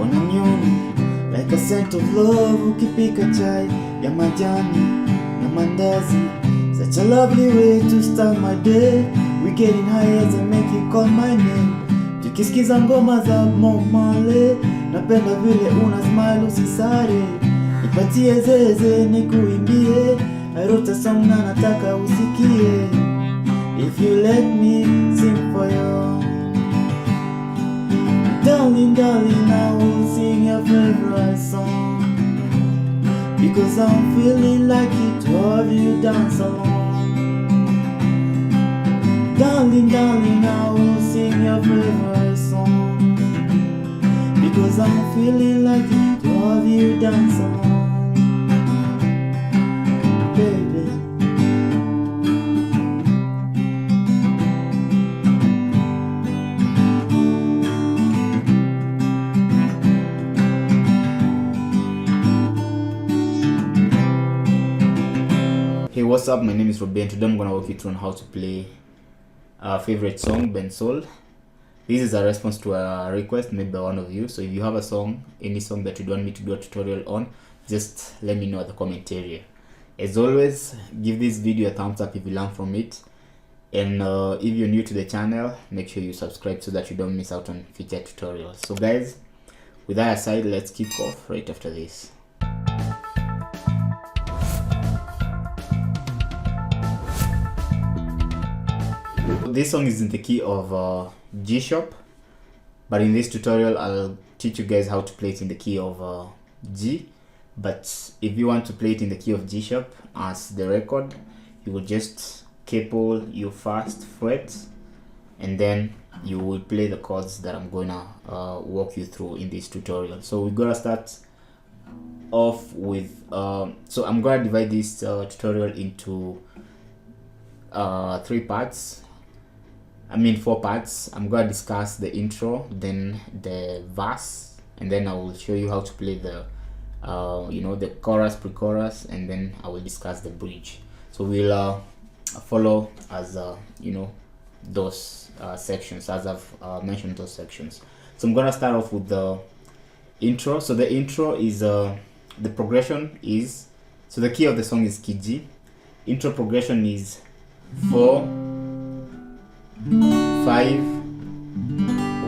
wananiona like a scent of love. Ukipika chai ya majani na mandazi, such a lovely way to start my day. We getting high as I make you call my name. Tukisikiza ngoma za Momale, napenda vile una smile usisare. Nipatie zeze nikuimbie, I wrote a song na nataka usikie. If you let me sing for you, darling, darling, I will sing your favorite song, because I'm feeling like it to have you dance along. Darling, darling, I will sing your favorite song, because I'm feeling like it to have you dance along. Baby, hey, what's up? My name is Robin. Today I'm gonna walk you through on how to play our favorite song, Bensoul. This is a response to a request made by one of you. So if you have a song, any song that you want me to do a tutorial on, just let me know at the comment area. As always, give this video a thumbs up if you learn from it, and if you're new to the channel, make sure you subscribe so that you don't miss out on future tutorials. So guys, with that aside, let's kick off right after this. This song is in the key of G sharp, but in this tutorial I'll teach you guys how to play it in the key of G. But if you want to play it in the key of G sharp as the record, you will just couple your first fret, and then you will play the chords that I'm gonna walk you through in this tutorial. So we're gonna start off with so I'm gonna divide this tutorial into 4 parts. I'm gonna discuss the intro, then the verse, and then I will show you how to play the the chorus, pre-chorus, and then I will discuss the bridge. So we'll follow as those sections, as I've mentioned those sections. So I'm gonna start off with the intro. So the intro is the progression is, so the key of the song is key G. Intro progression is 4 5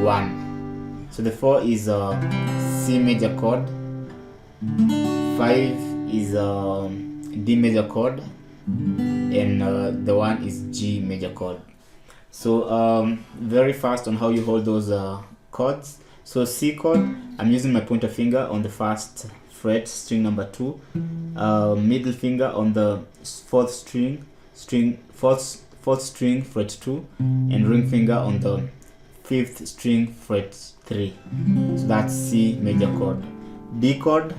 1. So the 4 is a C major chord, 5 is a D major chord, and the 1 is G major chord. So very fast on how you hold those chords. So C chord, I'm using my pointer finger on the first fret, string number 2, middle finger on the fourth string, fourth string fret 2, and ring finger on the 5th string fret 3. So that's C major chord. D chord,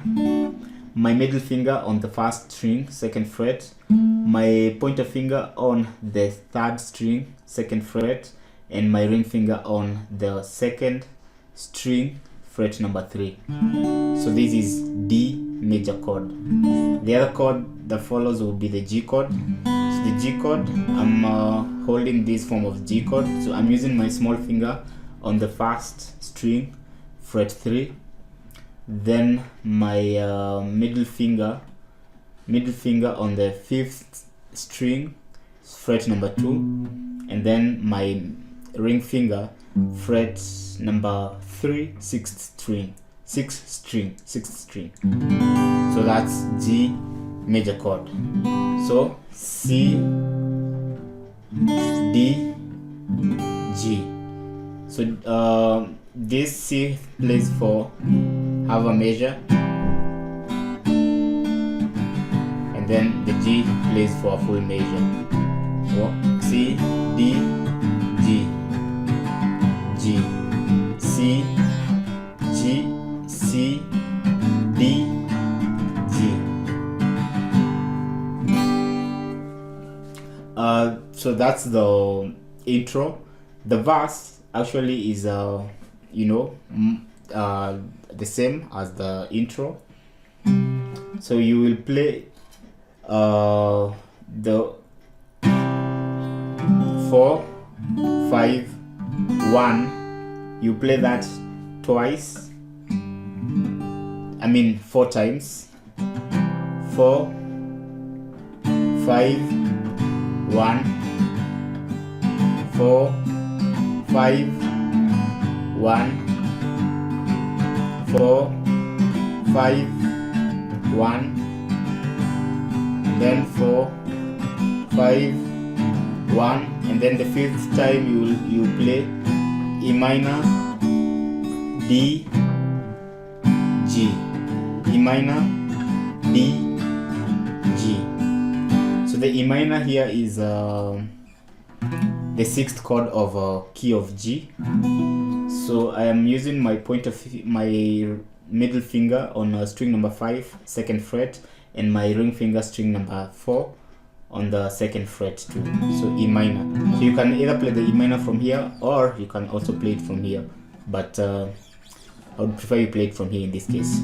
my middle finger on the first string, 2nd fret, my pointer finger on the 3rd string, 2nd fret, and my ring finger on the 2nd string fret number 3. So this is D major chord. The other chord that follows will be the G chord. So the G chord, I'm holding this form of G chord, so I'm using my small finger on the 1st string fret 3, then my middle finger on the 5th string fret number 2, and then my ring finger fret number 3, 6th string. So that's G major chord. So C, D, G. So this C plays for half a measure, and then the G plays for a full measure. So C, D, G, G, C, G, C, D, G. So that's the intro. The verse actually is the same as the intro. So you will play the 4 5 1. You play that twice, I mean 4 times. 4 5 1 4 5 1 4 5 1, then 4 5 1, and then the 5th time you play E minor, D, G, E minor, D, G. So the E minor here is the 6th chord of key of G. So I am using my my middle finger on string number 5, 2nd fret, and my ring finger string number 4 on the 2nd fret too. So E minor. So you can either play the E minor from here, or you can also play it from here, but I would prefer you play it from here in this case.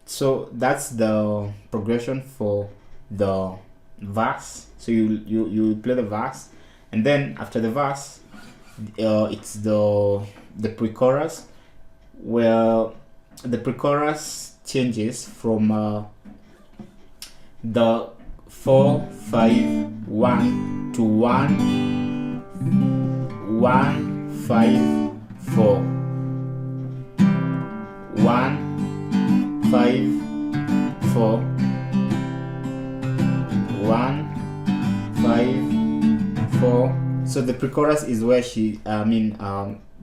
So that's the progression for the verse. So you play the verse, and then after the verse, it's the pre-chorus, where the pre-chorus changes from the 4 5 1 to 1 1 5 4 1 5 4 1 5 4. So the pre-chorus is where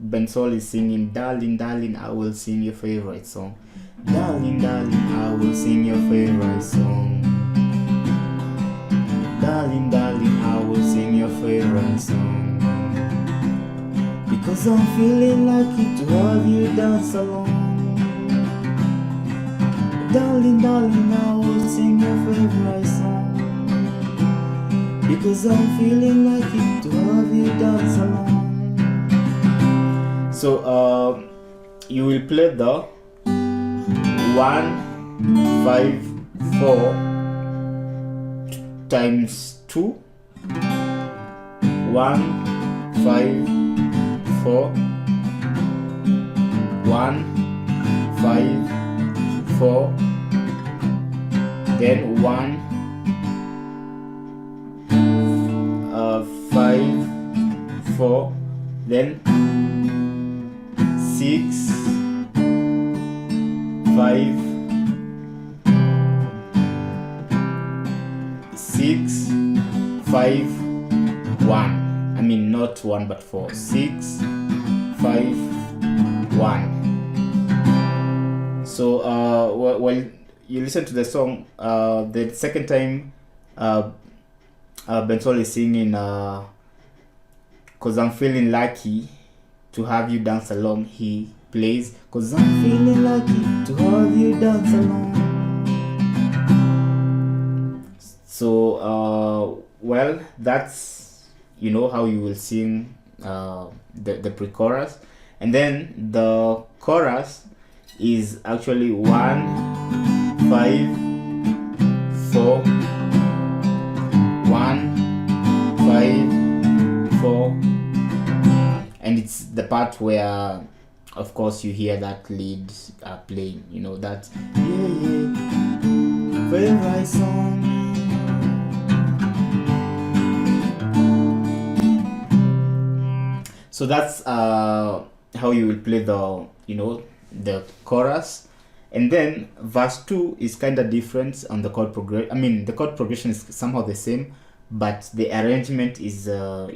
Bensoul is singing, darling, darling, I will sing your favorite song. Darling, darling, I will sing your favorite song. Darling, darling, I will sing your favorite song. Because I'm feeling lucky to have you dance along. Darling, darling, I will sing your favorite song. Because I'm feeling lucky to have you dance along. So you will play the 1 5 4 times 2, 1 5 4 1 5 4, then 1 5 4, then 6 5 6 5 1. I mean not 1 but 4. 6 5 1. So while you listen to the song, the second time Bensoul is singing, cause I'm feeling lucky to have you dance along, he plays, cause I'm feeling lucky to have you dance along. So well, that's how you will sing the pre-chorus, and then the chorus is actually 1 5 4 1 5 4, and it's the part where of course you hear that lead playing, that favorite song. So that's how you will play the the chorus. And then verse 2 is kind of different on the chord progression. I mean, the chord progression is somehow the same, but the arrangement is a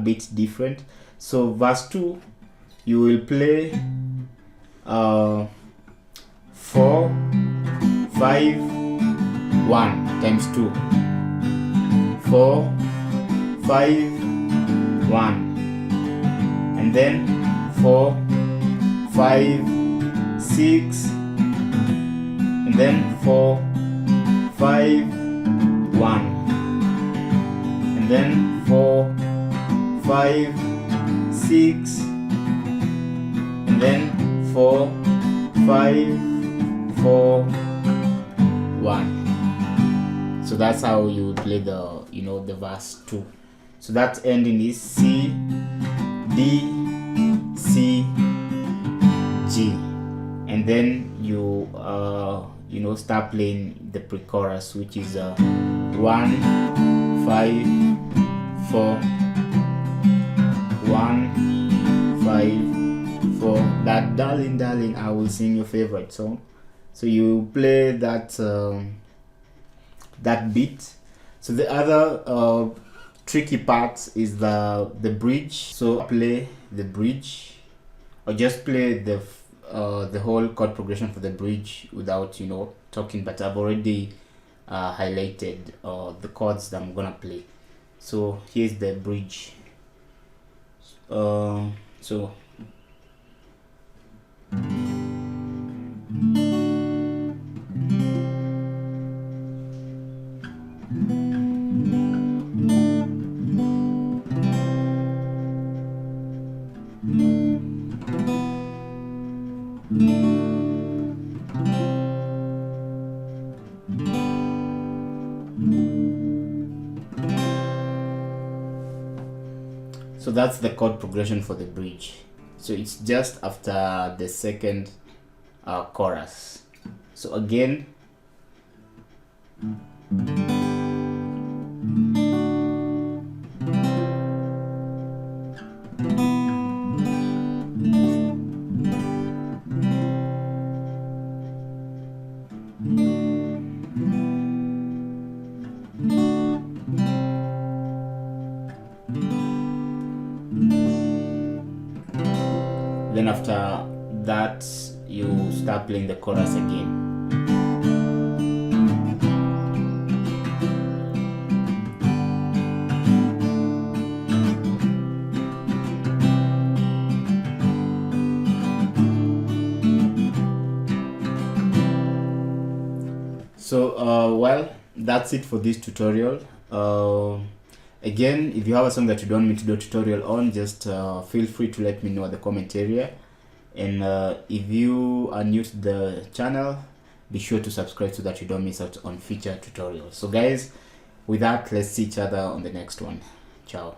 bit different. So verse 2, you will play 4 5 1 times 2, 4 5 1, and then 4 5 6, and then 4 5 1, and then 4 5 6, and then 4 5 4 1. So that's how you play the the verse 2. So that ending is C D C G, and then you you know, start playing the pre-chorus, which is 1 5 4 1 5 4. That darling darling I will sing your favorite song. So you play that that beat. So the other tricky part is the bridge. So play the bridge, or just play the whole chord progression for the bridge without, you know, talking, but I've already highlighted the chords that I'm gonna play. So here's the bridge. So that's the chord progression for the bridge. So it's just after the second chorus. So again, then after that you start playing the chorus again. So well, that's it for this tutorial. Again, if you have a song that you don't want me to do a tutorial on, just feel free to let me know at the comment area. And if you are new to the channel, be sure to subscribe so that you don't miss out on future tutorials. So guys, with that, let's see each other on the next one. Ciao.